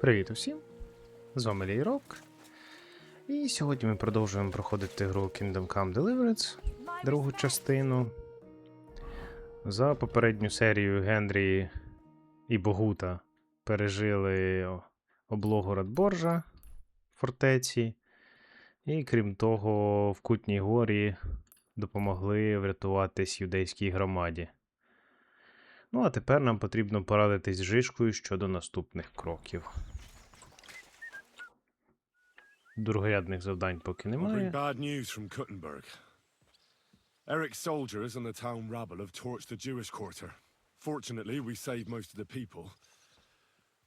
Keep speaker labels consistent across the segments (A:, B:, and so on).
A: Привіт усім! З вами Лірок. І сьогодні ми продовжуємо проходити гру Kingdom Come Deliverance, другу частину. За попередню серію Генрі і Богута пережили облогу Радборжа в фортеці. І крім того, в Кутній горі допомогли врятуватись юдейській громаді. Ну а тепер нам потрібно порадитись з Жишкою щодо наступних кроків. Другорядних завдань поки немає.
B: Bad news from Kuttenberg. Eric's soldiers and the town rabble have torched the Jewish quarter. Fortunately, we saved most of the people.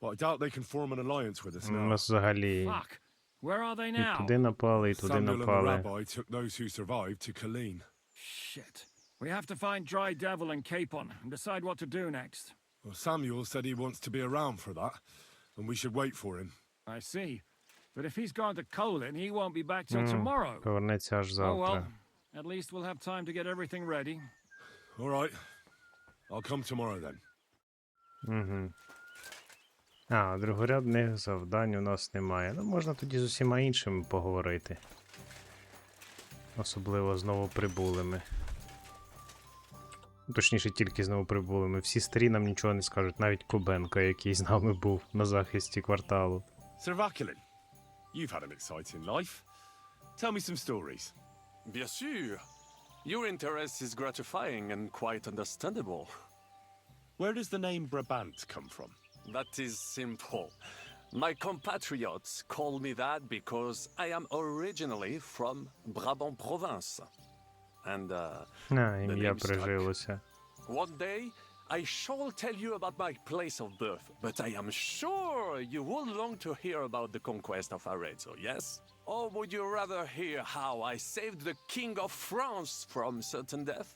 B: But I doubt they can form an alliance with us
A: У
B: now.
A: нас взагалі
C: Fuck. Where are they
A: і
C: now?
A: туди напали, і туди
B: Samuel and the
A: напали.
B: rabbi took those who survived to Colleen.
C: Shit. We have to find Dry Devil and Capon and decide what to do next.
B: Well, Samuel said he wants to be around for that, and we should wait for him.
C: I see. But if he's gone to Colin, he won't be back till tomorrow.
A: Повернеться аж
C: Oh well.
A: завтра.
C: At least we'll have time to get everything ready.
B: All right. I'll come tomorrow then.
A: Угу. А, другорядних завдань у нас немає. Ну, можна тоді з усіма іншими поговорити. Особливо з новоприбулими. Точніше, тільки з новоприбулими. Всі старі нам нічого не скажуть. Навіть Кубенко, який з нами був на захисті кварталу.
B: Sir Vaculin, you've had an exciting life. Tell me some stories.
D: Bien sûr. Your interest is gratifying and quite understandable.
B: Where does the name Brabant come from?
D: That is simple. My compatriots call me that because I am originally from Brabant province. And
A: А,
D: the
A: ім'я
D: name stuck.
A: прижилося.
D: One day I shall tell you about my place of birth, but I am sure you will long to hear about the conquest of Arezzo, yes? Or would you rather hear how I saved the King of France from certain death?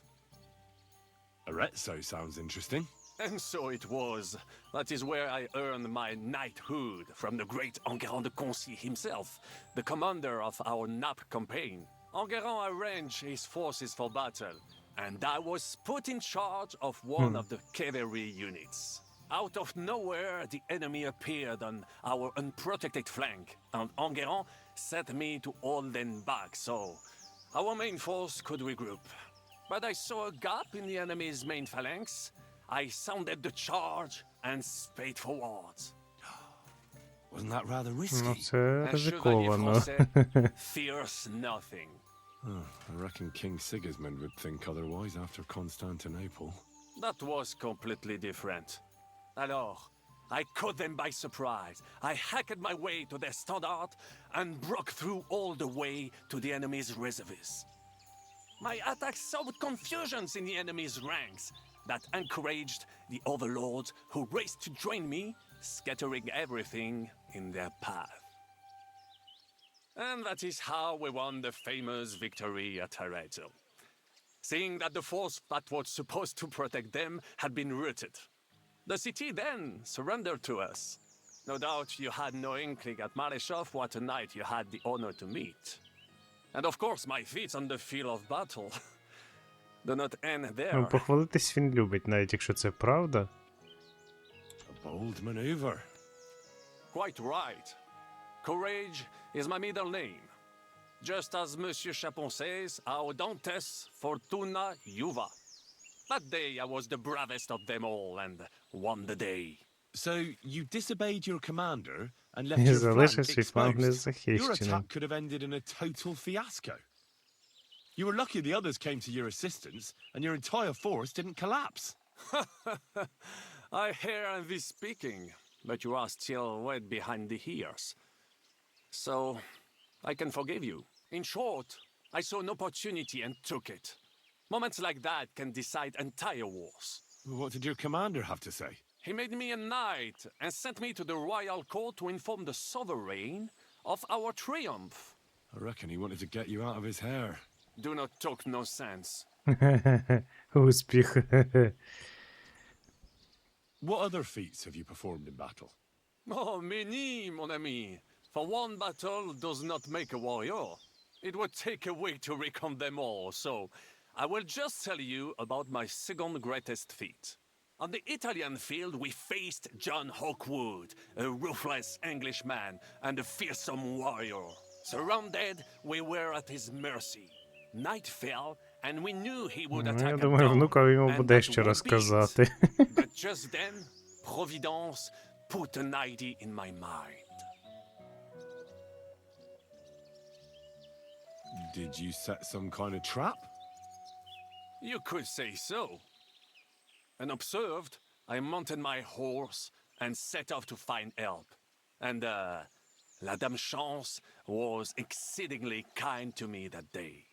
B: Arezzo sounds interesting.
D: And so it was. That is where I earned my knighthood from the great Enguerrand de Concy himself, the commander of our Nap campaign. Enguerrand arranged his forces for battle, and I was put in charge of one of the cavalry units. Out of nowhere, the enemy appeared on our unprotected flank, and Enguerrand set me to hold them back so our main force could regroup. But I saw a gap in the enemy's main phalanx. I sounded the charge and sped forwards.
B: Wasn't that rather risky?
A: Ну, це
D: Un chevalier
A: ризиковано.
D: français fears nothing.
B: I reckon King Sigismund would think otherwise after Constantinople.
D: That was completely different. Alors, I caught them by surprise. I hacked my way to their standard and broke through all the way to the enemy's reserves. My attack sowed confusions in the enemy's ranks that encouraged the overlords who raced to join me, scattering everything in their path. And that is how we won the famous victory at Arezzo. Seeing that the force that was supposed to protect them had been routed. The city then surrendered to us. No doubt you had no inkling at Maleshov what a knight you had the honor to meet. And of course my feats on the field of battle do not end
A: Ну,
D: there.
A: похвалитись він любить, навіть якщо це правда.
B: A bold maneuver.
D: Quite right. Courage is my middle name. Just as Monsieur Chapon says, Audantes Fortuna Juva. That day I was the bravest of them all and won the day.
B: So you disobeyed your commander and left
A: І
B: your
A: залишив
B: flank
A: свій фланг
B: exposed. Your
A: незахищеним.
B: attack could have ended in a total fiasco. You were lucky the others came to your assistance and your entire force didn't collapse.
D: I hear thee speaking, but you are still wet behind the ears. So, I can forgive you. In short, I saw an opportunity and took it. Moments like that can decide entire wars.
B: What did your commander have to say?
D: He made me a knight and sent me to the royal court to inform the sovereign of our triumph.
B: I reckon he wanted to get you out of his hair.
D: Do not talk nonsense.
A: Успіх.
B: What other feats have you performed in battle?
D: Oh, many, mon ami. For one battle does not make a warrior. It would take a week to recount them all, so I will just tell you about my second greatest feat. On the Italian field, we faced John Hawkwood, a ruthless Englishman and a fearsome warrior. Surrounded, we were at his mercy. Night fell, and we knew he would
A: Ну,
D: attack
A: я
D: at
A: думаю,
D: dawn,
A: внукові йому
D: and
A: буде
D: that
A: що
D: would be it.
A: розказати.
D: But just then, Providence put an idea in my mind.
B: Did you set some kind of trap?
D: You could say so. Unobserved, I mounted my horse and set off to find help. And, La Dame Chance was exceedingly kind to me that day.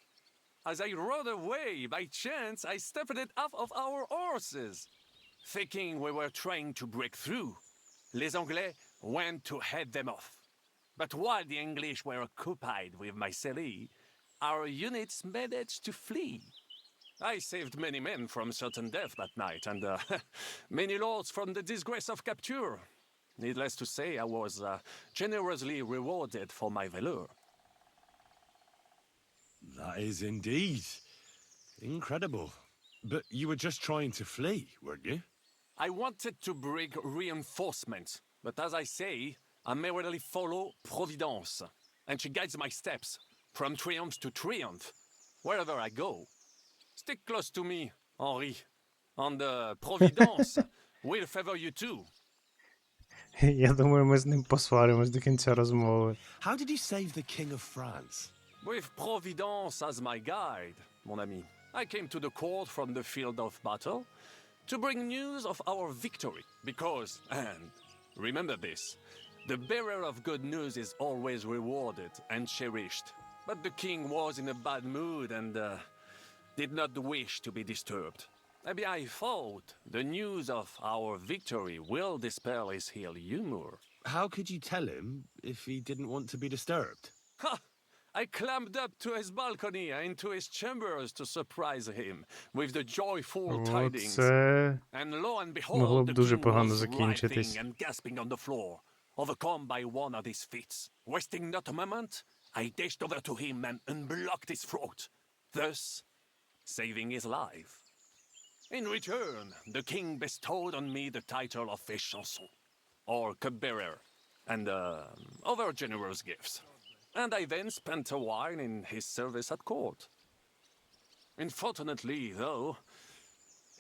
D: As I rode away, by chance, I stepped it off of our horses. Thinking we were trying to break through, les Anglais went to head them off. But while the English were occupied with Mycenae, our units managed to flee. I saved many men from certain death that night, and many lords from the disgrace of capture. Needless to say, I was generously rewarded for my valor.
B: That is indeed incredible. But you were just trying to flee, weren't you?
D: I wanted to bring reinforcements, but as I say, I merely follow Providence, and she guides my steps from triumph to triumph, wherever I go. Stick close to me, Henri, and Providence will favor you too.
A: Я думаю, ми з ним посваримось до кінця розмови.
B: How did you save the King of France?
D: With Providence as my guide, mon ami, I came to the court from the field of battle to bring news of our victory. Because, and remember this, the bearer of good news is always rewarded and cherished. But the king was in a bad mood and did not wish to be disturbed. Maybe I thought the news of our victory will dispel his ill humor.
B: How could you tell him if he didn't want to be disturbed?
D: Ha! I climbed up to his balcony and to his chambers to surprise him with the joyful tidings.
A: Це
D: And lo and
A: могло
D: behold,
A: б
D: the
A: дуже
D: king
A: погано
D: was
A: закінчитись.
D: writhing and gasping on the floor, overcome by one of his fits. Wasting not a moment, I dashed over to him and unblocked his throat, thus saving his life. In return, the king bestowed on me the title of a chanson, or cupbearer, and other generous gifts. And I then spent a while in his service at court. Unfortunately, though,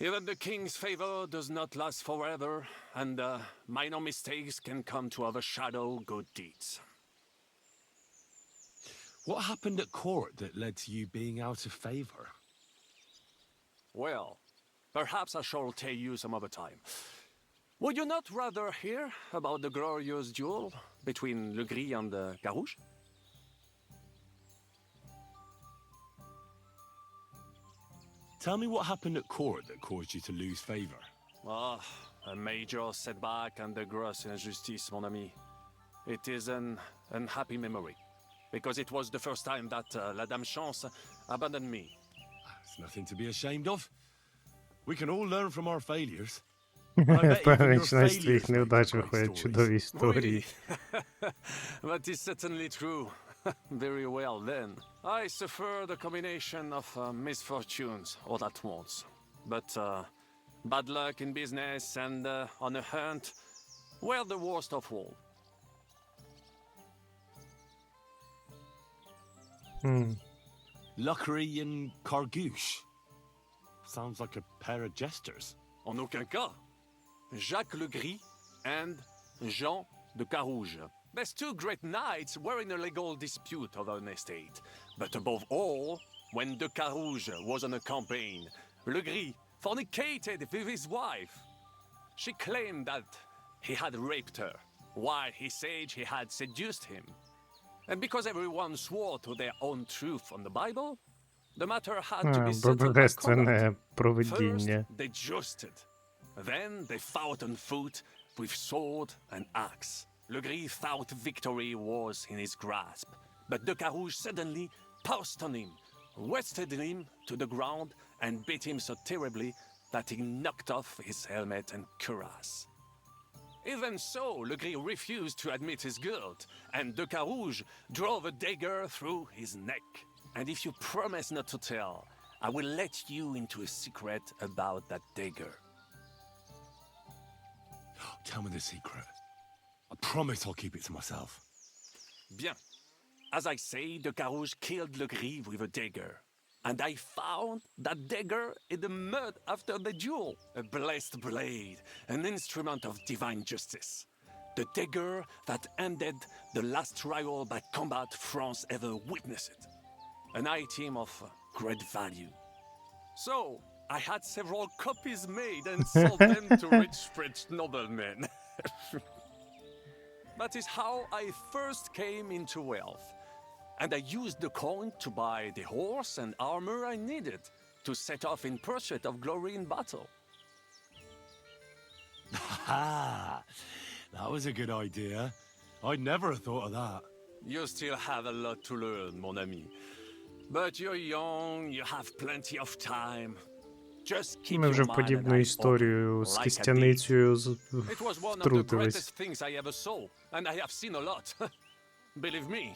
D: even the king's favor does not last forever, and minor mistakes can come to overshadow good deeds.
B: What happened at court that led to you being out of favor?
D: Well, perhaps I shall tell you some other time. Would you not rather hear about the glorious duel between Le Gris and Carouge?
B: Tell me what happened at court that caused you to lose favor.
D: Ah, a major setback and a gross injustice, mon ami. It is an unhappy memory, because it was the first time that La Dame Chance abandoned me.
B: It's nothing to be ashamed of. We can all learn from our failures. I bet even your
A: Впевнений, з твоїх
B: failures make
A: невдач
B: for great
A: виходять
B: stories.
A: чудові історії.
D: That is certainly true. Very well, then. I suffered a combination of misfortunes all at once. But bad luck in business and on a hunt were the worst of all.
B: Luckery and Cargouche. Sounds like a pair of jesters.
D: En aucun cas. Jacques le Gris and Jean de Carouge. These two great knights were in a legal dispute over an estate. But above all, when de Carouge was on a campaign, Le Gris fornicated with his wife. She claimed that he had raped her, while he said he had seduced him. And because everyone swore to their own truth on the Bible, the matter had to be settled by
A: Божественне
D: combat. First,
A: провидіння.
D: they jousted. Then they fought on foot with sword and axe. Le Gris thought victory was in his grasp, but de Carouge suddenly pounced on him, wrested him to the ground, and beat him so terribly that he knocked off his helmet and cuirass. Even so, Le Gris refused to admit his guilt, and de Carouge drove a dagger through his neck. And if you promise not to tell, I will let you into a secret about that dagger.
B: Tell me the secret. I promise I'll keep it to myself.
D: Bien. As I say, the Carouge killed Le Gris with a dagger. And I found that dagger in the mud after the duel. A blessed blade, an instrument of divine justice. The dagger that ended the last trial by combat France ever witnessed. An item of great value. So, I had several copies made and sold them to rich French noblemen. That is how I first came into wealth. And I used the coin to buy the horse and armor I needed to set off in pursuit of glory in battle.
B: Ha! That was a good idea. I'd never have thought of that.
D: You still have a lot to learn, mon ami. But you're young, you have plenty of time. Just keep
A: Ми вже
D: your
A: в
D: mind
A: подібну
D: and eyes
A: історію
D: open,
A: з
D: like I did.
A: кістяницею
D: It was one of the
A: втрутились.
D: greatest things I ever saw, and I have seen a lot. Believe me,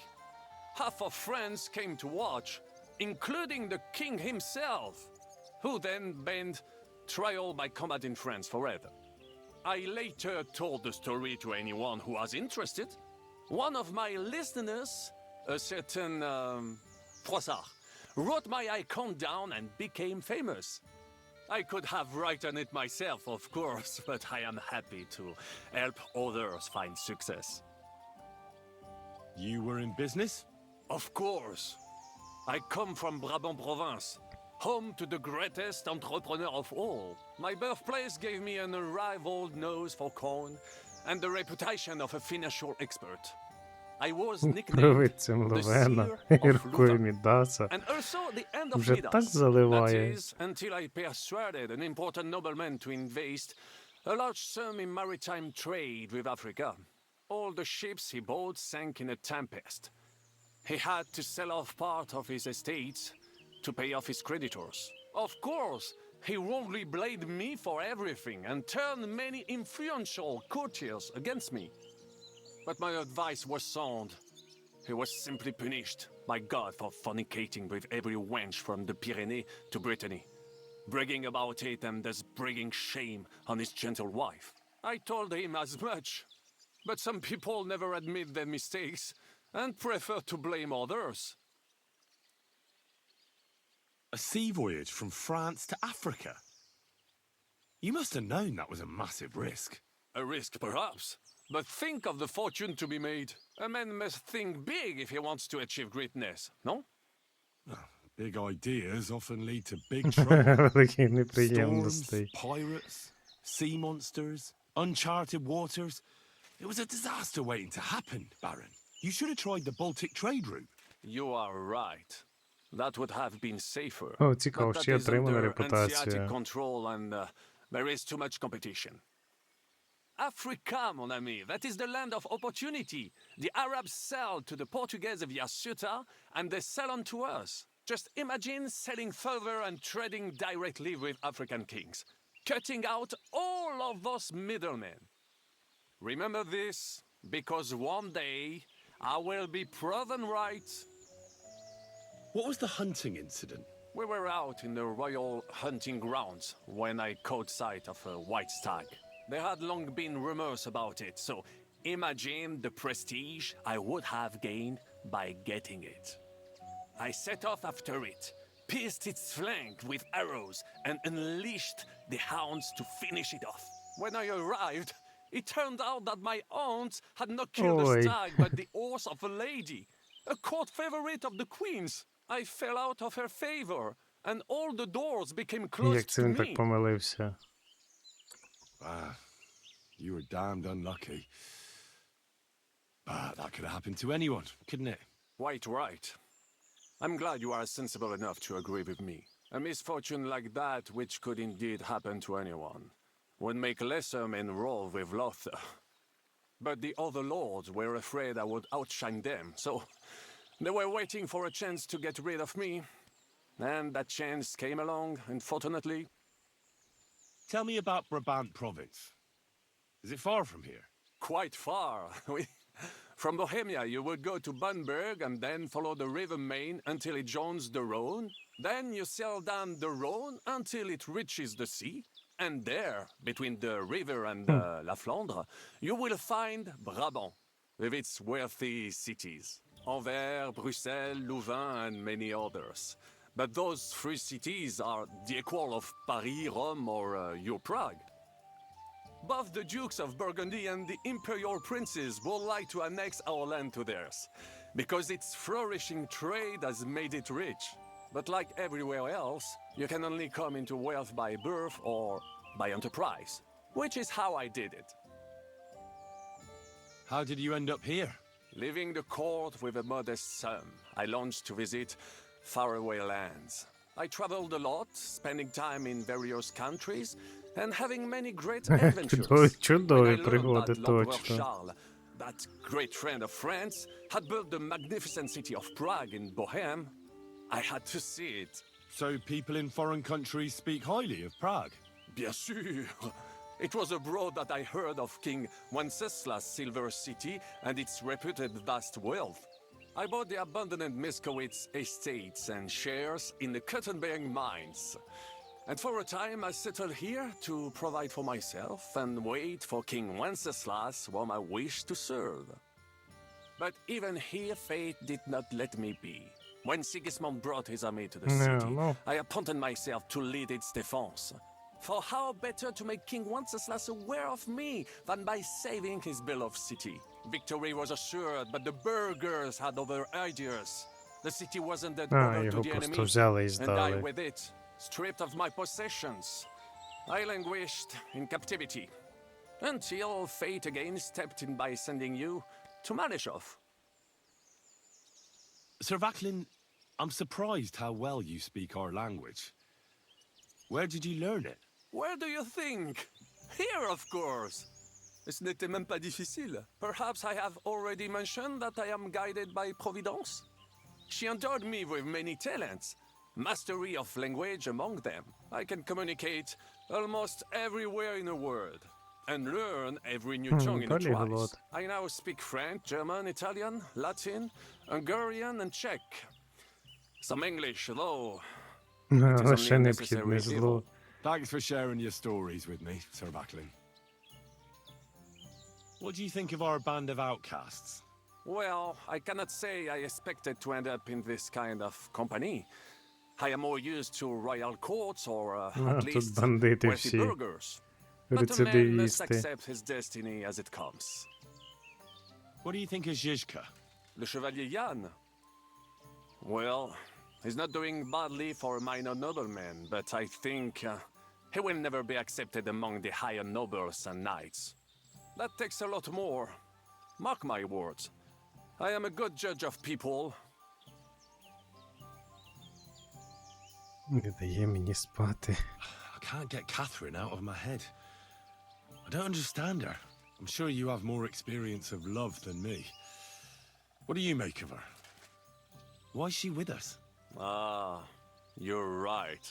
D: half of France came to watch, including the king himself, who then banned trial by combat in France forever. I later told the story to anyone who was interested. One of my listeners, a certain Froissart, wrote my icon down and became famous. I could have written it myself, of course, but I am happy to help others find success.
B: You were in business?
D: Of course. I come from Brabant province, home to the greatest entrepreneur of all. My birthplace gave me an unrivaled nose for coin and the reputation of a financial expert. I was nicknamed
A: Провидцем
D: the
A: Левена
D: seer
A: і
D: of
A: рукою
D: Luther.
A: Мідаса.
D: And also the end of
A: Вже так
D: Midas. That
A: заливає.
D: is, until I persuaded an important nobleman to invest a large sum in maritime trade with Africa. All the ships he bought sank in a tempest. He had to sell off part of his estates to pay off his creditors. Of course, he wrongly blamed me for everything and turned many influential courtiers against me. But my advice was sound. He was simply punished by God for fornicating with every wench from the Pyrenees to Brittany, bragging about it and thus bringing shame on his gentle wife. I told him as much, but some people never admit their mistakes and prefer to blame others.
B: A sea voyage from France to Africa? You must have known that was a massive risk.
D: A risk, perhaps, but think of the fortune to be made. A man must think big if he wants to achieve greatness, no?
B: Big ideas often lead to big trouble.
A: Великих
B: Storms,
A: неприємностей.
B: pirates, sea monsters, uncharted waters. It was a disaster waiting to happen, Baron. You should have tried the Baltic trade route.
D: You are right. That would have been safer.
A: О, цікаво,
D: But
A: ще
D: that is
A: отримана
D: under
A: репутація.
D: Hanseatic control and there is too much competition. Africa, mon ami, that is the land of opportunity. The Arabs sell to the Portuguese via Ceuta and they sell on to us. Just imagine selling further and trading directly with African kings, cutting out all of those middlemen. Remember this, because one day I will be proven right.
B: What was the hunting incident?
D: We were out in the royal hunting grounds when I caught sight of a white stag. There had long been rumors about it, so imagine the prestige I would have gained by getting it. I set off after it, pierced its flank with arrows, and unleashed the hounds to finish it off. When I arrived, it turned out that my aunts had not killed
A: Oi.
D: a stag but the horse of a lady, a court favorite of the queen's. I fell out of her favor, and all the doors became
A: Як
D: closed
A: це
D: to
A: він так
D: me.
A: помилився?
B: You were damned unlucky. But that could have happened to anyone, couldn't it?
D: Quite right. I'm glad you are sensible enough to agree with me. A misfortune like that, which could indeed happen to anyone, would make lesser men roll with laughter. But the other lords were afraid I would outshine them, so they were waiting for a chance to get rid of me. And that chance came along, unfortunately.
B: Tell me about Brabant province. Is it far from here?
D: Quite far. From Bohemia, you would go to Bamberg and then follow the river Main until it joins the Rhone. Then you sail down the Rhone until it reaches the sea. And there, between the river and La Flandre, you will find Brabant, with its wealthy cities. Anvers, Bruxelles, Louvain, and many others. But those three cities are the equal of Paris, Rome, or your Prague. Both the Dukes of Burgundy and the imperial princes would like to annex our land to theirs, because its flourishing trade has made it rich. But like everywhere else, you can only come into wealth by birth or by enterprise, which is how I did it.
B: How did you end up here?
D: Leaving the court with a modest sum, I launched to visit faraway lands. I traveled a lot, spending time in various countries, and having many great adventures. When I
A: Чудові
D: learned
A: пригоди,
D: that l'Empereur
A: точно.
D: Charles, that great friend of France, had built the magnificent city of Prague in Bohème, I had to see it.
B: So people in foreign countries speak highly of Prague?
D: Bien sûr. It was abroad that I heard of King Wenceslas' silver city and its reputed vast wealth. I bought the abandoned Miskowitz estates and shares in the cotton-bearing mines. And for a time I settled here to provide for myself and wait for King Wenceslas, whom I wished to serve. But even here fate did not let me be. When Sigismund brought his army to the city, I appointed myself to lead its defense. For how better to make King Wenceslas aware of me than by saving his beloved city? Victory was assured, but the burghers had other ideas. The city wasn't that over to
A: Його
D: the
A: просто
D: enemy,
A: взяли і
D: and I
A: здали.
D: with it, stripped of my possessions. I languished in captivity, until fate again stepped in by sending you to Malishov.
B: Sir Vaklin, I'm surprised how well you speak our language. Where did you learn it?
D: Where do you think? Here, of course. Ce n'était même pas difficile. Perhaps I have already mentioned that I am guided by Providence. She endowed me with many talents, mastery of language among them. I can communicate almost everywhere in the world, and learn every new tongue in a trice. I now speak French, German, Italian, Latin, Hungarian, and Czech. Some English, though.
A: Лише необхідне зло.
B: Thanks for sharing your stories with me, Sir Vaklin. What do you think of our band of outcasts?
D: Well, I cannot say I expected to end up in this kind of company. I am more used to royal courts or at
A: тут
D: least
A: бандити
D: wealthy
A: всі.
D: burghers. But a man must
A: Рецидивісти.
D: accept his destiny as it comes.
B: What do you think of Zizka?
D: Le Chevalier Jan? Well, he's not doing badly for a minor nobleman, but I think he will never be accepted among the higher nobles and knights. That takes a lot more. Mark my words. I am a good judge of people.
A: Не дає мені спати.
B: I can't get Catherine out of my head. I don't understand her. I'm sure you have more experience of love than me. What do you make of her? Why is she with us?
D: Ah, you're right.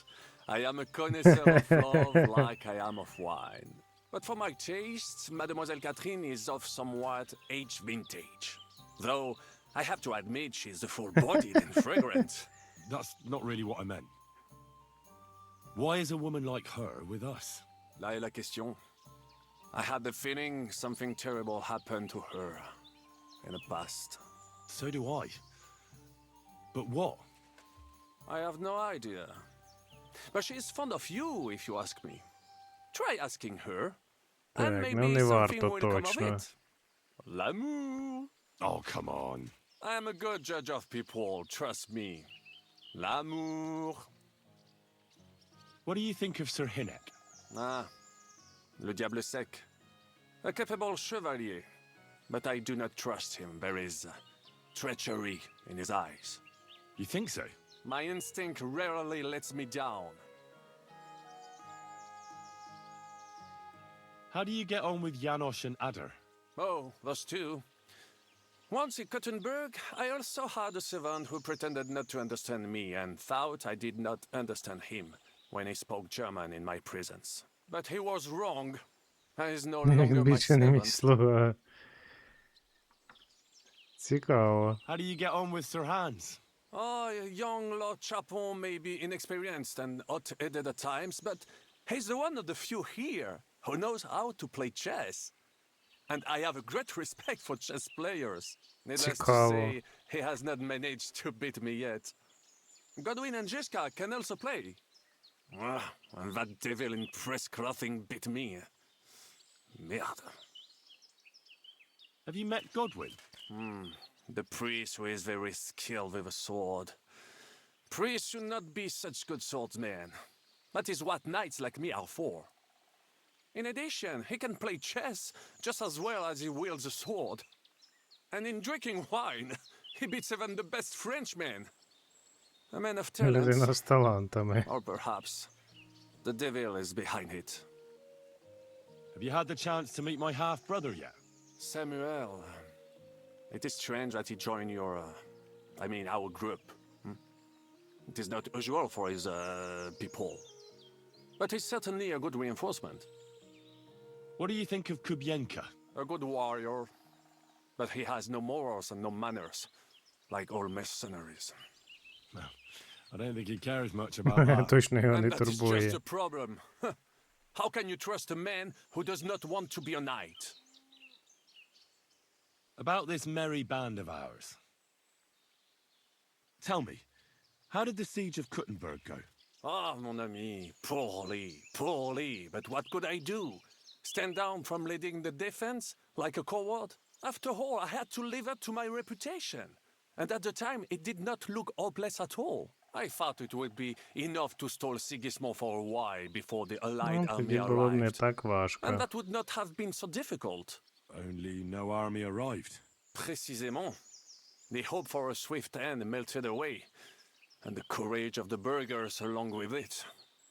D: I am a connoisseur of love like I am of wine. But for my tastes, Mademoiselle Catherine is of somewhat aged vintage. Though, I have to admit she's full-bodied and fragrant.
B: That's not really what I meant. Why is a woman like her with us?
D: Là est la question. I had the feeling something terrible happened to her in the past.
B: So do I. But what?
D: I have no idea. But she's fond of you, if you ask me. Try asking her. And
A: Так,
D: maybe
A: ну не
D: something
A: варто
D: will come of
A: точно.
D: it. L'amour.
B: Oh, come on.
D: I am a good judge of people, trust me. L'amour.
B: What do you think of Sir Hynek?
D: Ah, le diable sec. A capable chevalier. But I do not trust him. There is treachery in his eyes.
B: You think so?
D: My instinct rarely lets me down.
B: How do you get on with Janosch and Adder?
D: Oh, those two. Once in Kottenberg, I also had a servant who pretended not to understand me and thought I did not understand him when he spoke German in my presence. But he was wrong. I is no
A: Він
D: longer my
A: більше не мій
D: servant.
A: слуга. Цікаво.
B: How do you get on with Sir Hans?
D: Oh, young Lord Chapon may be inexperienced and hot-headed at times, but He's the one of the few here who knows how to play chess. And I have a great respect for chess players. Needless to
A: Цікаво.
D: say, he has not managed to beat me yet. Godwin and Jiska can also play. And that devil in press clothing beat me. Merde.
B: Have you met Godwin?
D: The priest who is very skilled with a sword. Priests should not be such good swordsmen. That is what knights like me are for. In addition, he can play chess just as well as he wields a sword. And in drinking wine, he beats even the best Frenchmen. A man of
A: Людина
D: talent,
A: з талантами.
D: or perhaps the devil is behind it.
B: Have you had the chance to meet my half-brother yet?
D: Samuel, it is strange that he joined our group. It is not usual for his people. But he's certainly a good reinforcement.
B: What do you think of Kubyenka?
D: A good warrior. But he has no morals and no manners, like all mercenaries.
B: I don't think he cares much about that.
A: Точно його не
D: And that is
A: турбує.
D: just a problem. How can you trust a man who does not want to be a knight?
B: About this merry band of ours. Tell me, how did the siege of Kuttenberg go?
D: Ah, mon ami, poorly. But what could I do? Stand down from leading the defense like a coward? After all, I had to live up to my reputation. And at the time, it did not look hopeless at all. I thought it would be enough to stall Sigismund for a while before the allied army
A: Тоді було б не
D: arrived.
A: так важко.
D: And that would not have been so difficult.
B: Only no army arrived.
D: Précisément. The hope for a swift end melted away, and the courage of the burghers along with it.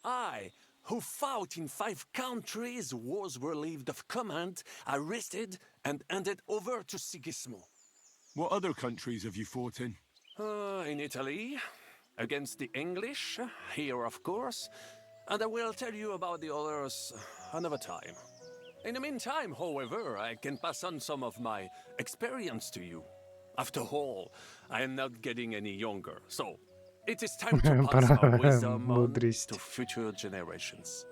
D: I, who fought in 5 countries, was relieved of command, arrested, and handed over to Sigismund.
B: What other countries have you fought in?
D: In Italy, against the English, here of course, and I will tell you about the others another time. In the meantime, however, I can pass on some of my experience to you. After all, I am not getting any younger, so it is time to pass my wisdom on
A: Мудрість.
D: to future generations.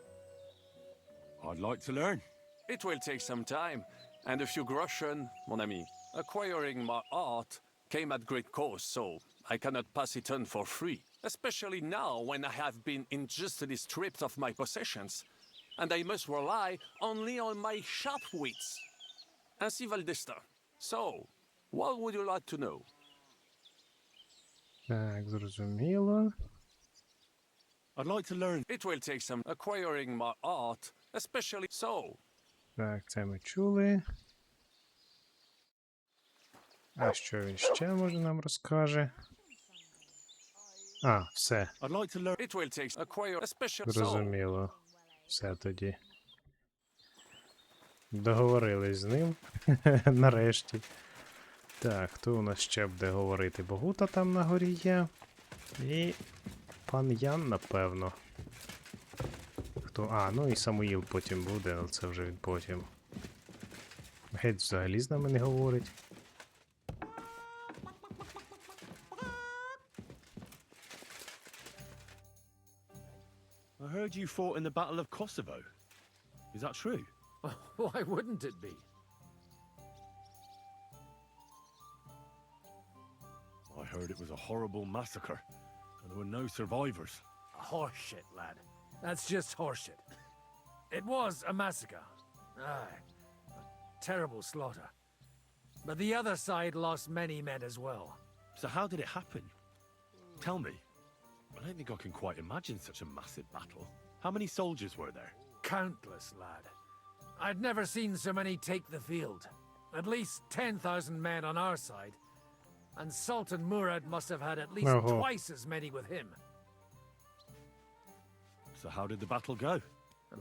B: I'd like to learn.
D: It will take some time, and a few groschen, mon ami. Acquiring my art came at great cost, so I cannot pass it on for free. Especially now when I have been injustly stripped of my possessions, and I must rely only on my sharp wits. Ainsi va le destin. So, what would you like to know?
A: Так, зрозуміло.
B: I'd like to learn.
D: It will take some acquiring my art, especially so.
A: Так, це ми чули. А що він ще може нам розкаже? А, все,
B: I'd like to learn.
D: It will take acquire especially so.
A: зрозуміло. Все тоді. Договорились з ним. Нарешті. Так, хто у нас ще буде говорити? Богута там на горі є. І пан Ян, напевно. Хто? А, ну і Самуїл потім буде, але це вже він потім. Геть взагалі з нами не говорить.
B: I heard you fought in the Battle of Kosovo. Is that true?
E: Why wouldn't it be?
B: I heard it was a horrible massacre, and there were no survivors.
E: Horseshit, lad. That's just horseshit. It was a massacre. Aye. A terrible slaughter. But the other side lost many men as well.
B: So how did it happen? Tell me. I don't think I can quite imagine such a massive battle. How many soldiers were there?
E: Countless, lad. I'd never seen so many take the field. At least 10,000 men on our side. And Sultan Murad must have had at least
A: Oh.
E: twice as many with him.
B: So how did the battle go?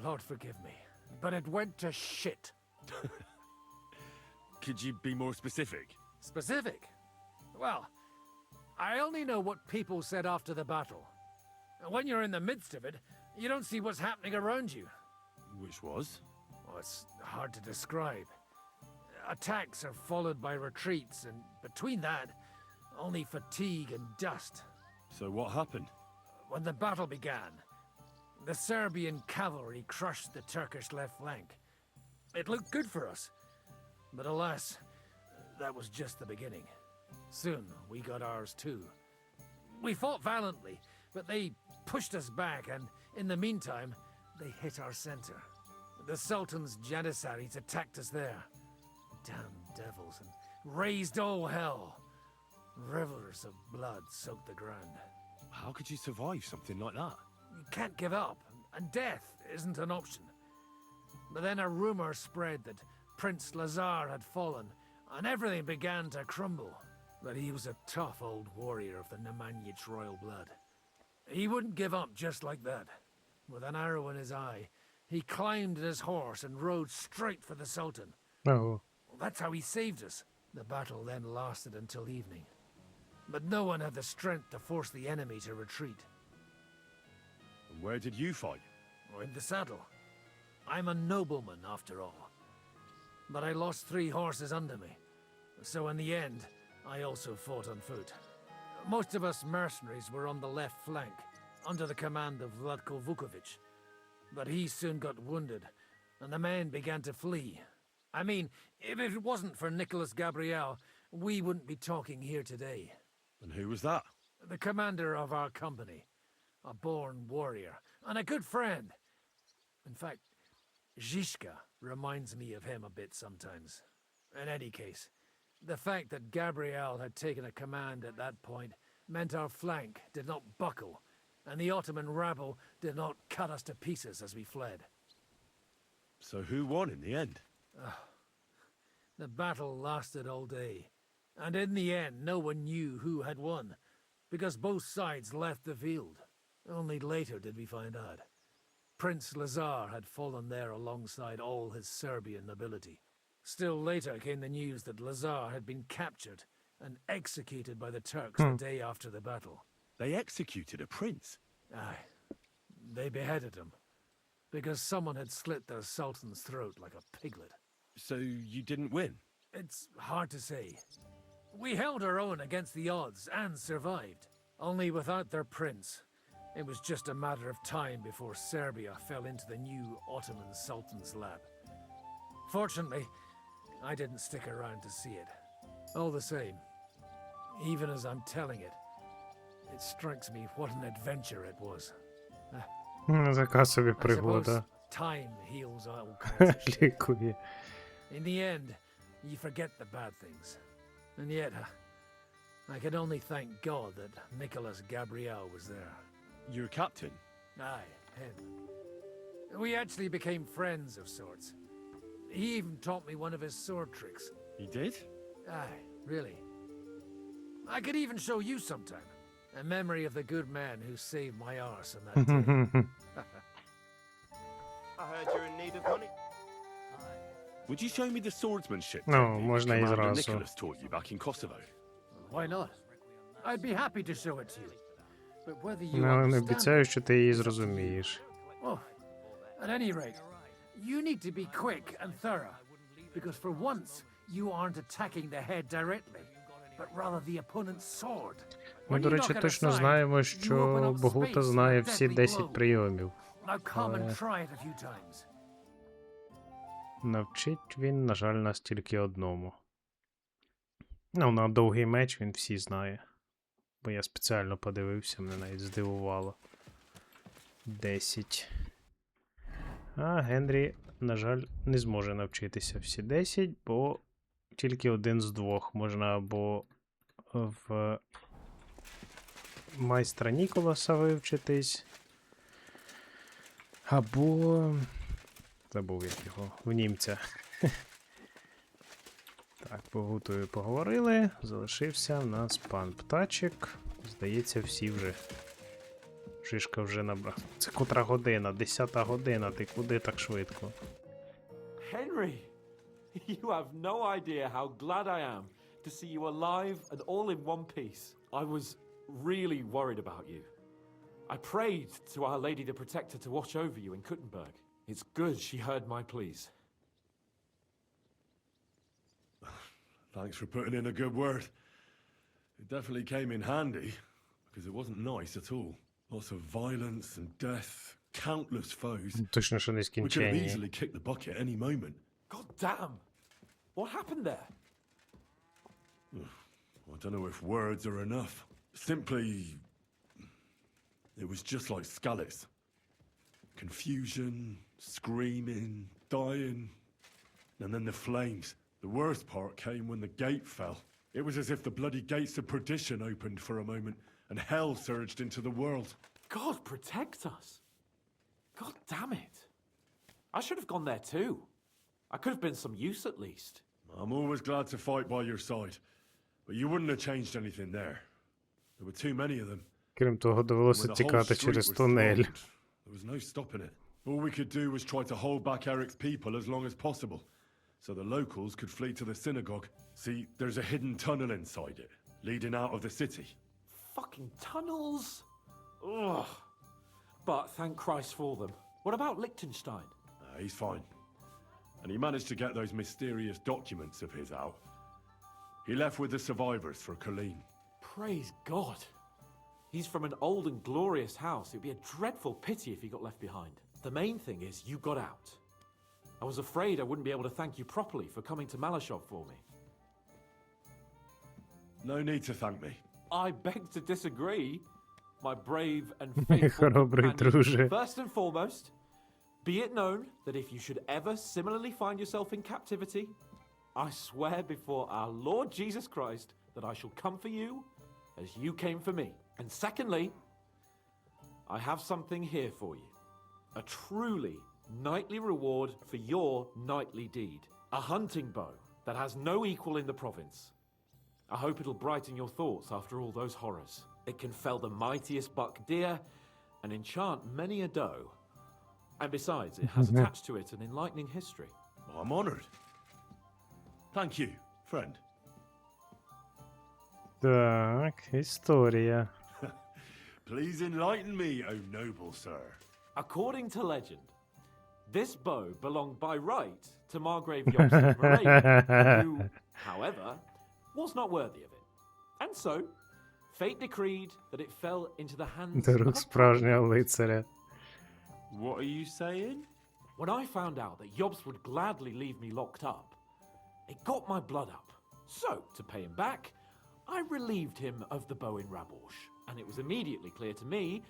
E: Lord forgive me, but it went to shit.
B: Could you be more specific?
E: Specific? Well, I only know what people said after the battle. When you're in the midst of it, you don't see what's happening around you.
B: Which was?
E: Oh, it's hard to describe. Attacks are followed by retreats, and between that, only fatigue and dust.
B: So what happened?
E: When the battle began, The Serbian cavalry crushed the Turkish left flank. It looked good for us. But alas, that was just the beginning. Soon, we got ours too. We fought valiantly, but they pushed us back, and in the meantime, they hit our center. The Sultan's Janissaries attacked us there. Damn devils, and raised all hell. Rivers of blood soaked the ground.
B: How could you survive something like that?
E: You can't give up, and death isn't an option. But then a rumor spread that Prince Lazar had fallen, and everything began to crumble. But he was a tough old warrior of the 𝕋𝕒𝕥𝕥𝕠𝕠 royal blood. He wouldn't give up just like that. With an arrow in his eye, he climbed his horse and rode straight for the Sultan.
A: Ого.
E: That's how he saved us. The battle then lasted until evening. But no one had the strength to force the enemy to retreat.
B: And where did you fight?
E: Or in the saddle. I'm a nobleman, after all. But I lost 3 horses under me. So in the end, I also fought on foot. Most of us mercenaries were on the left flank, under the command of Vlatko Vukovic. But he soon got wounded, and the men began to flee. I mean, if it wasn't for Nicholas Gabriel, we wouldn't be talking here today.
B: And who was that?
E: The commander of our company. A born warrior, and a good friend. In fact, Zizka reminds me of him a bit sometimes. In any case, the fact that Gabriel had taken a command at that point meant our flank did not buckle, and the Ottoman rabble did not cut us to pieces as we fled.
B: So who won in the end?
E: The battle lasted all day, and in the end no one knew who had won, because both sides left the field. Only later did we find out. Prince Lazar had fallen there alongside all his Serbian nobility. Still later came the news that Lazar had been captured and executed by the Turks the day after the battle.
B: They executed a prince?
E: Aye. They beheaded him, because someone had slit their sultan's throat like a piglet.
B: So you didn't win?
E: It's hard to say. We held our own against the odds and survived. Only without their prince, it was just a matter of time before Serbia fell into the new Ottoman Sultan's lap. Fortunately, I didn't stick around to see it. All the same, even as I'm telling it, it strikes me what an adventure it was.
A: Така собі
E: I suppose
A: пригода.
E: time heals all kinds of shit.
A: Лікує.
E: In the end, you forget the bad things. And yet, I can only thank God that Nicholas Gabriel was there.
B: Your captain?
E: Aye, him. We actually became friends of sorts. He even taught me one of his sword tricks.
B: He did?
E: Aye, really. I could even show you sometime. A memory of the good man who saved my arse on that day.
F: I heard you're in need of money.
B: Would you show me the swordsmanship
A: Ну,
B: technique
A: можна і
B: Commander
A: зразу.
B: Nicholas taught you back in Kosovo?
E: Why not? I'd be happy to show it to you. But whether you
A: Ну, але не
E: understand
A: обіцяю, що ти її зрозумієш.
E: Oh, at any rate, you need to be quick and thorough, because for once you aren't attacking the head directly, but rather the opponent's sword.
A: Ми, до речі, точно знаємо, що Богута знає всі 10 прийомів.
E: Now come and try it a few times.
A: Навчить він, на жаль, нас тільки одному. Ну, на довгий меч він всі знає. Бо я спеціально подивився, мене навіть здивувало. 10. А Генрі, на жаль, не зможе навчитися всі 10, бо тільки один з двох. Можна або в майстра Ніколаса вивчитись, або... забув як його, в німця. Так, Богутою поговорили. Залишився в нас пан Птачек. Здається, всі вже. Шишка вже набрав. Це котра година? 10-та година. Ти куди так швидко?
G: Henry, you have no idea how glad I am to see you alive and all in one piece. I was really worried about you. I prayed to Our Lady the Protector to watch over you in Kuttenberg. It's good she heard my pleas.
B: Thanks for putting in a good word. It definitely came in handy, because it wasn't nice at all. Lots of violence and death, countless foes.
A: Точно, що
B: We could have
A: нескінченні.
B: easily kicked the bucket any moment.
G: God damn! What happened there?
B: I don't know if words are enough. Simply, it was just like Scully's. Confusion, screaming, dying, and then the flames. The worst part came when the gate fell. It was as if the bloody gates of perdition opened for a moment, and hell surged into the world.
G: God protect us! God damn it! I should have gone there too. I could have been some use at least.
B: I'm always glad to fight by your side, but you wouldn't have changed anything there. There were too many of them.
A: Крім того, довелося
B: When the whole
A: тікати
B: street
A: через
B: was
A: тунель.
B: thronged, there was no stopping it. All we could do was try to hold back Eric's people as long as possible, so the locals could flee to the synagogue. See, there's a hidden tunnel inside it, leading out of the city.
G: Fucking tunnels! Ugh. But thank Christ for them. What about Liechtenstein?
B: He's fine. And he managed to get those mysterious documents of his out. He left with the survivors for Colleen.
G: Praise God. He's from an old and glorious house. It'd be a dreadful pity if he got left behind. The main thing is you got out. I was afraid I wouldn't be able to thank you properly for coming to Malashov for me.
B: No need to thank me.
G: I beg to disagree, my brave and faithful
A: Хоробрий друже.
G: companion. First and foremost, be it known that if you should ever similarly find yourself in captivity, I swear before our Lord Jesus Christ that I shall come for you as you came for me. And secondly, I have something here for you. A truly knightly reward for your knightly deed. A hunting bow that has no equal in the province. I hope it'll brighten your thoughts after all those horrors. It can fell the mightiest buck deer and enchant many a doe. And besides, it has attached to it an enlightening history.
B: I'm honored. Thank you, friend.
A: Так, історія.
B: Please enlighten me, O noble sir.
G: According to legend, this bow belonged by right to Margrave Jobst of Moravia, who, however, was not worthy of it. And so, fate decreed that it fell into the hands
A: До
G: of
A: рук
G: a
A: справжнього лицаря.
B: What are you saying?
G: When I found out that Jobst would gladly leave me locked up, it got my blood up. So, to pay him back, I relieved him of the bow in Raborsh, and it was immediately clear to me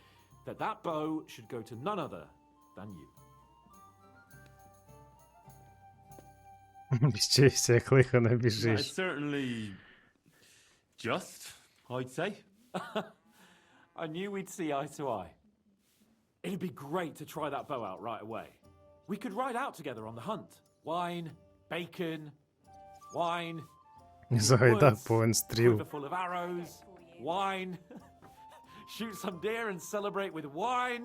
G: that that bow should go to none other than you.
A: Щастя, як лихо не
B: That's
A: біжиш.
B: certainly just, I'd say.
G: I knew we'd see eye to eye. It'd be great to try that bow out right away. We could ride out together on the hunt. Wine, bacon, wine.
A: Загайдак
G: woods,
A: повен стріл.
G: quiver full of arrows, wine. Shoot some deer and celebrate with wine.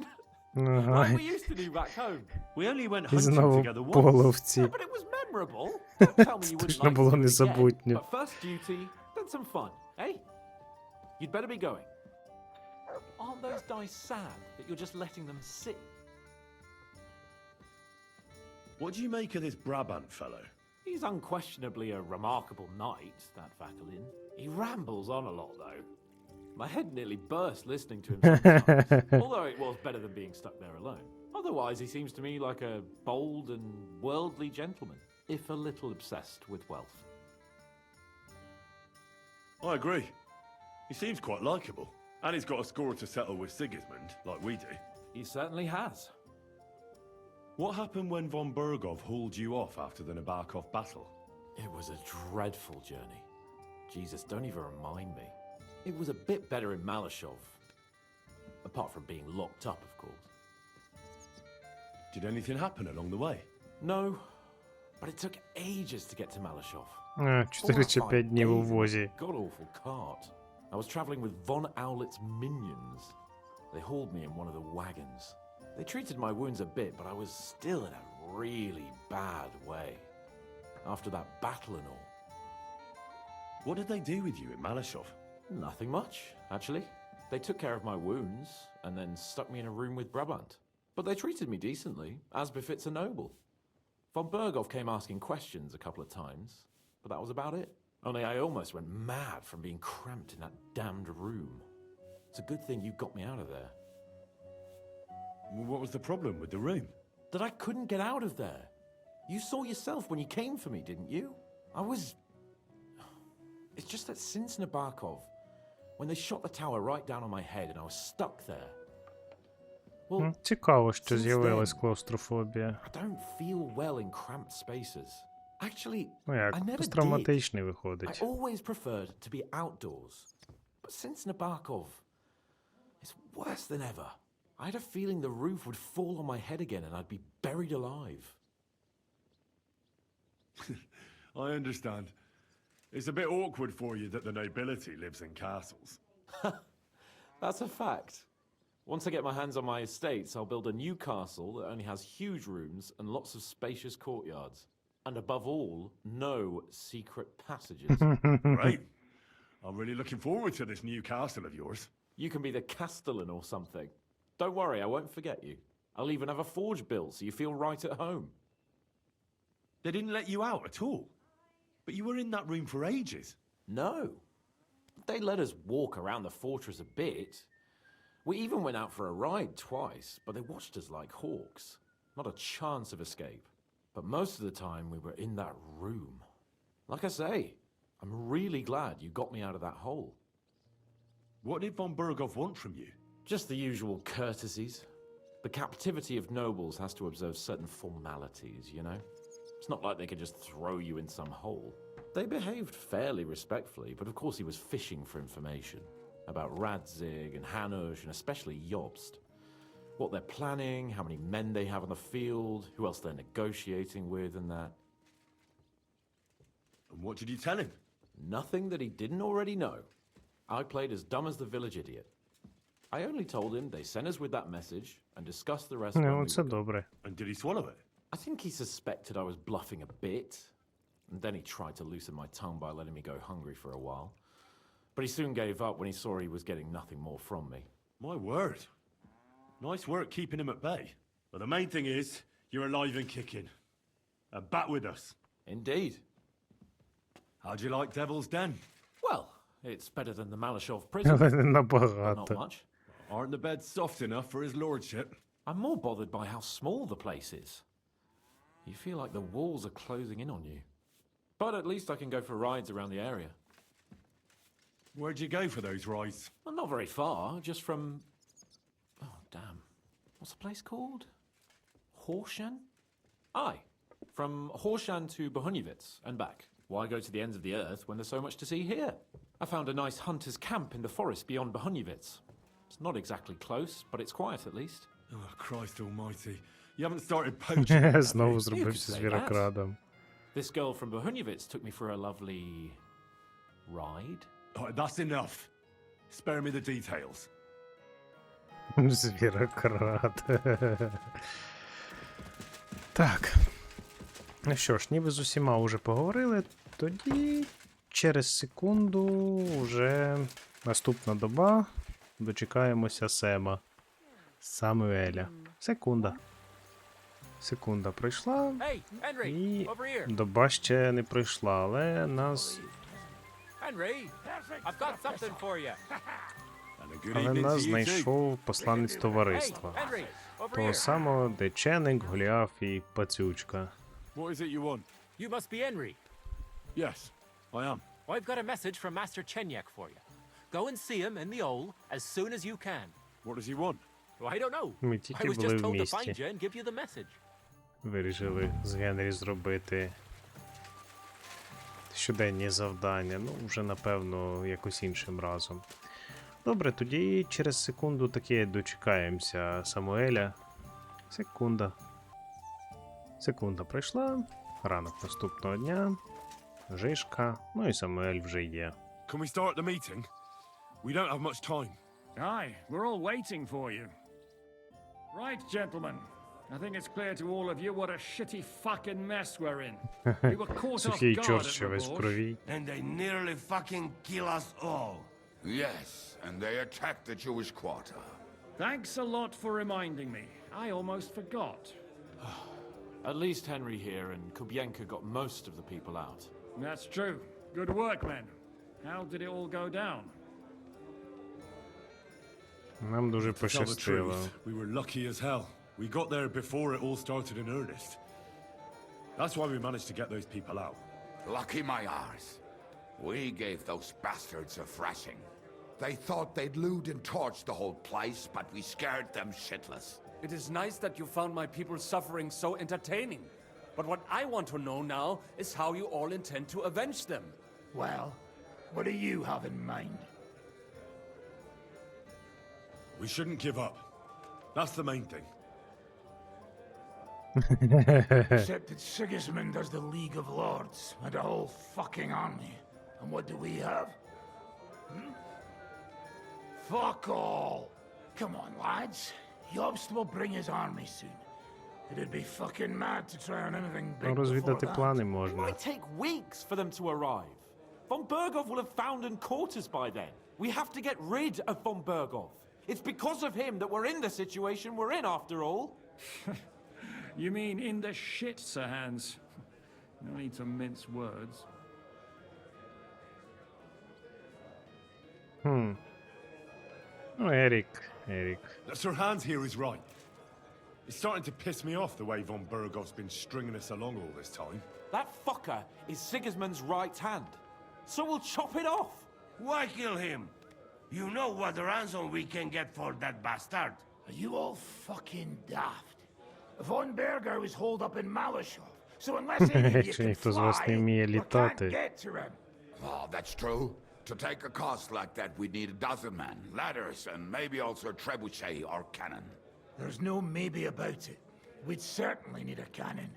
A: Ага.
G: Like we used to do back home.
B: We only went
A: І
B: hunting
A: знову
B: together once.
A: половці.
G: But it was memorable. Don't tell me you wouldn't
A: Точно
G: like
A: було
G: to do it again.
A: незабутньо.
G: But first duty, then some fun, eh? You'd better be going. Aren't those dice sad that you're just letting them sit?
B: What do you make of this Brabant fellow?
G: He's unquestionably a remarkable knight, that Vakelin. He rambles on a lot, though. My head nearly burst listening to him sometimes, although it was better than being stuck there alone. Otherwise, he seems to me like a bold and worldly gentleman, if a little obsessed with wealth.
B: I agree. He seems quite likeable. And he's got a score to settle with Sigismund, like we do.
G: He certainly has.
B: What happened when von Bergov hauled you off after the Nabokov battle?
G: It was a dreadful journey. Jesus, don't even remind me. It was a bit better in Malashov. Apart from being locked up, of course.
B: Did anything happen along the way?
G: No, but it took ages to get to Malashov.
A: 4 чи 5 днів у возі.
G: God awful cart. I was traveling with von Owlet's minions. They hauled me in one of the wagons. They treated my wounds a bit, but I was still in a really bad way. After that battle and all.
B: What did they do with you in Malashov?
G: Nothing much, actually. They took care of my wounds and then stuck me in a room with Brabant. But they treated me decently, as befits a noble. Von Bergov came asking questions a couple of times, but that was about it. Only I almost went mad from being cramped in that damned room. It's a good thing you got me out of there.
B: Well, what was the problem with the room?
G: That I couldn't get out of there. You saw yourself when you came for me, didn't you? It's just that since Nabokov, when they shot the tower right down on my head and I was stuck there. Well,
A: Цікаво, що
G: since
A: з'явилась
G: then,
A: клаустрофобія.
G: I don't feel well in cramped spaces. Actually,
A: Ну
G: I
A: як,
G: never did.
A: посттравматичний
G: I
A: виходить.
G: always preferred to be outdoors. But since Nabokov, it's worse than ever. I had a feeling the roof would fall on my head again and I'd be buried alive.
B: I understand. It's a bit awkward for you that the nobility lives in castles.
G: That's a fact. Once I get my hands on my estates, I'll build a new castle that only has huge rooms and lots of spacious courtyards. And above all, no secret passages.
B: Great. I'm really looking forward to this new castle of yours.
G: You can be the castellan or something. Don't worry, I won't forget you. I'll even have a forge built so you feel right at home.
B: They didn't let you out at all. But you were in that room for ages.
G: No. They let us walk around the fortress a bit. We even went out for a ride twice, but they watched us like hawks. Not a chance of escape. But most of the time we were in that room. Like I say, I'm really glad you got me out of that hole.
B: What did von Burgov want from you?
G: Just the usual courtesies. The captivity of nobles has to observe certain formalities, you know? It's not like they could just throw you in some hole. They behaved fairly respectfully, but of course he was fishing for information. About Radzig and Hanush and especially Jobst. What they're planning, how many men they have on the field, who else they're negotiating with and that.
B: And what did you tell him?
G: Nothing that he didn't already know. I played as dumb as the village idiot. I only told him they sent us with that message and discussed the rest when
A: Ну,
G: we
A: це
G: were gone.
A: добре.
B: And did he swallow it?
G: I think he suspected I was bluffing a bit, and then he tried to loosen my tongue by letting me go hungry for a while. But he soon gave up when he saw he was getting nothing more from me.
B: My word. Nice work keeping him at bay. But the main thing is, you're alive and kicking. And back with us.
G: Indeed.
B: How'd you like Devil's Den?
G: Well, it's better than the Malashov prison,
A: Але не
G: but not
A: набагато.
G: much.
B: Aren't the beds soft enough for his lordship?
G: I'm more bothered by how small the place is. You feel like the walls are closing in on you. But at least I can go for rides around the area.
B: Where'd you go for those rides?
G: Well, not very far, just from... Oh, damn. What's the place called? Horshan? Aye. From Horshan to Bohunyevitz and back. Why go to the ends of the earth when there's so much to see here? I found a nice hunter's camp in the forest beyond Bohunyevitz. It's not exactly close, but it's quiet at least.
B: Oh, Christ almighty. You haven't started poaching, have you?
A: Знову зробився
G: say
A: звірокрадом.
G: This girl from Bohunyevitz took me for a lovely... ride?
B: Oh, that's enough. Spare me the details.
A: Звірокрад. Так. Ну що ж, ніби з усіма вже поговорили, тоді через секунду вже наступна доба. Дочекаємося Сема. Самуеля. Секунда. Секунда пройшла.
E: Hey, Henry,
A: І
E: over here.
A: доба ще не пройшла, але нас...
E: Henry, I've got something for you.
B: And a good
A: Але
B: evening
A: нас
B: to you too.
A: знайшов посланець
E: Hey,
A: товариства.
E: Henry, over
A: Того
E: here.
A: самого, де Ченик, Голіаф і Пацючка.
B: What is it you want?
E: You must be Henry.
B: Yes, I am.
E: Well, I've got a message from Master Chenyek for you. Go and see him in the Ole as soon as you can.
B: What does he want?
E: Well, I don't know.
A: Ми
E: I
A: тільки
E: was
A: були
E: just
A: в
E: told to
A: місті.
E: find you and give you the message.
A: Вирішили з Генрі зробити щоденні завдання. Ну, вже, напевно, якось іншим разом. Добре, тоді через секунду таки дочекаємося Самуеля. Секунда. Секунда пройшла. Ранок наступного дня. Жишка. Ну і Самуель вже є.
B: Can we start the meeting? We don't have much time.
C: Aye, we're all waiting for you. Right, gentlemen. I think it's clear to all of you what a shitty fucking mess we're in. We were caught off
A: Сухий
C: guard
A: чорт
C: at
A: ще весь в
C: Rebosh.
A: крові.
F: And they nearly fucking kill us all.
H: Yes, and they attacked the Jewish quarter.
C: Thanks a lot for reminding me. I almost forgot.
G: At least Henry here and Kubyenka got most of the people out.
C: That's true. Good work, men. How did it all go down?
A: Нам дуже
B: To tell the
A: пощастило.
B: truth, we were lucky as hell. We got there before it all started in earnest. That's why we managed to get those people out.
H: Lucky my arse. We gave those bastards a thrashing. They thought they'd loot and torch the whole place, but we scared them shitless.
I: It is nice that you found my people's suffering so entertaining. But what I want to know now is how you all intend to avenge them.
E: Well, what do you have in mind?
B: We shouldn't give up. That's the main thing.
E: Except that Sigismund has the League of Lords and a whole fucking army. And what do we have? Fuck all! Come on, lads. Jobst will bring his army soon. It'd be fucking mad to try on anything big
A: Ну,
E: before
A: розвідати
E: that.
A: плани
G: It
A: можна.
G: might take weeks for them to arrive. Von Berghoff will have found and caught us by then. We have to get rid of Von Berghoff. It's because of him that we're in the situation we're in, after all.
C: You mean in the shit, Sir Hans? No need to mince words.
A: Ну, Ерік.
B: Sir Hans here is right. It's starting to piss me off the way von Berghoff's been stringing us along all this time.
G: That fucker is Sigismund's right hand. So we'll chop it off.
F: Why kill him? You know what ransom we can get for that bastard.
E: Are you all fucking daft? Von Berger is holed up in Malashov, so unless any of you
A: Якщо
E: can
A: ніхто з вас не
E: fly,
A: вміє
E: you can't
A: літати.
E: get to him.
H: Oh, that's true. To take a cost like that, we'd need a dozen men, ladders, and maybe also a trebuchet or cannon.
E: There's no maybe about it. We'd certainly need a cannon.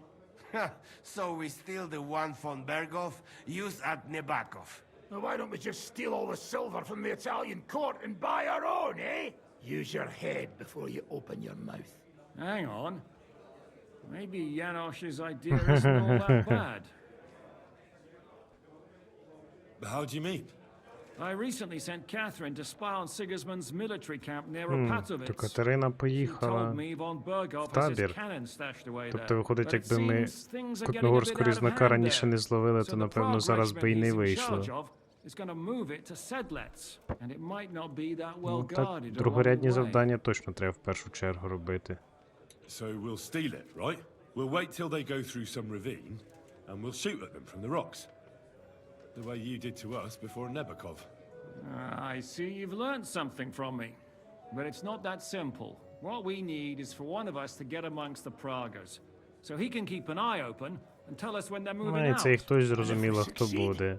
F: So we steal the one von Berghoff used at Nebakov.
E: Now why don't we just steal all the silver from the Italian court and buy our own, eh? Use your head before you open your mouth.
C: Hang on. Maybe Janosch's idea isn't all that bad.
B: How do you mean?
C: I recently sent Catherine to spy on Sigismund's military camp near
A: То
C: Opatovitz.
A: Катерина
C: She told
A: поїхала.
C: me von Berghoff has his
A: табір.
C: cannon stashed away
A: Тобто,
C: there.
A: виходить,
C: But it
A: якби ми
C: seems things are getting a bit
A: Котногорського
C: out of
A: різнака
C: hand
A: раніше
C: there.
A: не зловили,
C: So
A: то,
C: the
A: напевно, зараз би і не
C: progress he's in
A: вийшло.
C: charge of is going to move it to Sedlets, and it might not be that well
A: Ну, так,
C: guarded along
A: другорядні
C: the way.
A: завдання точно треба в першу чергу робити.
B: So we'll steal it, right? We'll wait till they go through some ravine, and we'll shoot at them from the rocks. The way you did to us before Nebakov.
C: I see you've learned something from me. But it's not that simple. What we need is for one of us to get amongst the Pragas, so he can keep an eye open and tell us when they're moving
A: Ну, і це і
C: out.
A: хтось зрозуміло, хто
E: succeed?
A: буде.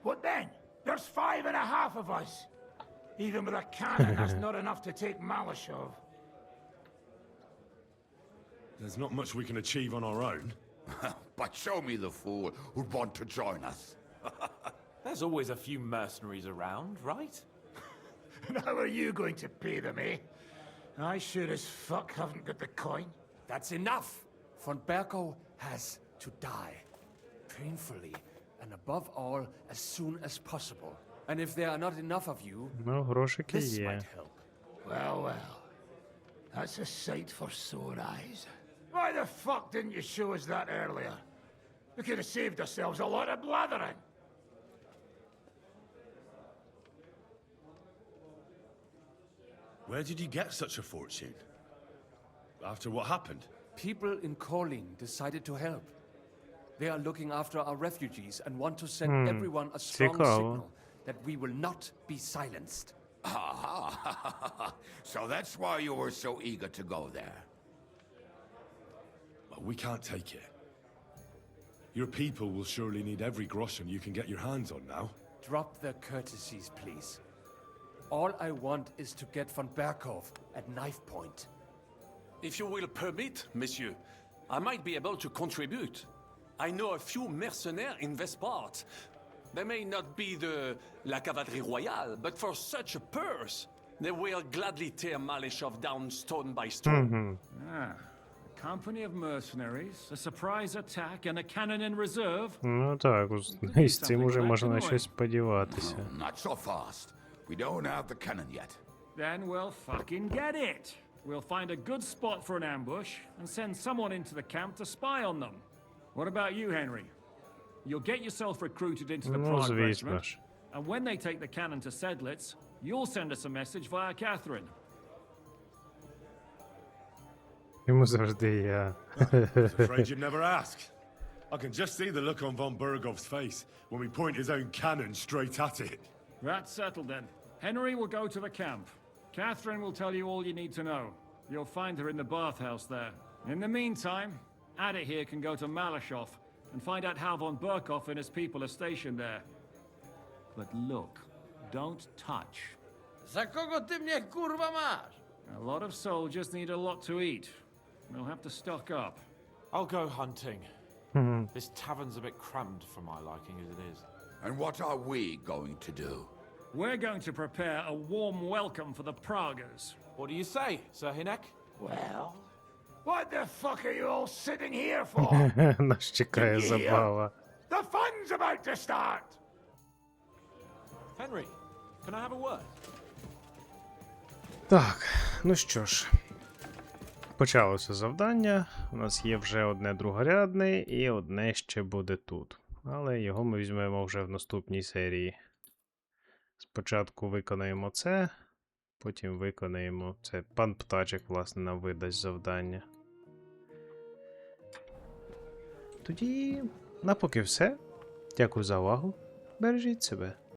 E: What then? There's 5.5 of us. Even with a cannon, that's not enough to take Malashov.
B: There's not much we can achieve on our own.
H: But show me the fool who'd want to join us.
G: There's always a few mercenaries around, right?
E: And how are you going to pay them, eh? I sure as fuck haven't got the coin.
I: That's enough. Von Berghoff has to die. Painfully, and above all, as soon as possible. And if there are not enough of you,
A: Ну, грошики
I: this
A: є.
I: might help.
E: Well, well. That's a sight for sore eyes. Why the fuck didn't you show us that earlier? We could have saved ourselves a lot of blathering.
B: Where did you get such a fortune? After what happened?
I: People in Kolin decided to help. They are looking after our refugees and want to send everyone a strong
A: Ciekawe.
I: signal that we will not be silenced.
H: So that's why you were so eager to go there.
B: Well, we can't take it. Your people will surely need every groschen you can get your hands on now.
I: Drop the courtesies, please. All I want is to get von Berghoff at knife point.
D: If you will permit, monsieur, I might be able to contribute. I know a few mercenaires in this part. They may not be la cavalerie royale, but for such a purse, they will gladly tear Malashov down stone by stone.
C: Ah, a company of mercenaries, a surprise attack, and a cannon in reserve.
A: Ну так, і з цим уже можна на щось сподіватися.
H: Not so fast. We don't have the cannon yet.
C: Then we'll fucking get it. We'll find a good spot for an ambush and send someone into the camp to spy on them. What about you, Henry? You'll get yourself recruited into the
A: Ну,
C: Prague
A: звісно
C: regiment,
A: ж.
C: and when they take the cannon to Sedlitz, you'll send us a message via Catherine.
A: Йому завжди я.
B: was afraid you'd never ask. I can just see the look on von Bergov's face when we point his own cannon straight at it.
C: That's settled then. Henry will go to the camp. Catherine will tell you all you need to know. You'll find her in the bathhouse there. In the meantime, Adit here can go to Malashov and find out how von Berkov and his people are stationed there. But look, don't touch.
I: За кого ти мене курва маєш?
C: A lot of soldiers need a lot to eat. They'll have to stock up.
G: I'll go hunting. This tavern's a bit crammed for my liking as it is.
H: And what are we going to do?
C: We're going to prepare a warm welcome for the Pragas.
G: What do you say, Sir Hinek?
E: Well, what the fuck are you all sitting here for?
A: Нас чекає забава.
E: The fun's about to start!
G: Henry, can I have a word?
A: Так, ну що ж. Почалося завдання. У нас є вже одне другорядне і одне ще буде тут. Але його ми візьмемо вже в наступній серії. Спочатку виконаємо це, потім виконаємо це. Пан Птачек, власне, нам видасть завдання. Тоді, на поки все. Дякую за увагу. Бережіть себе.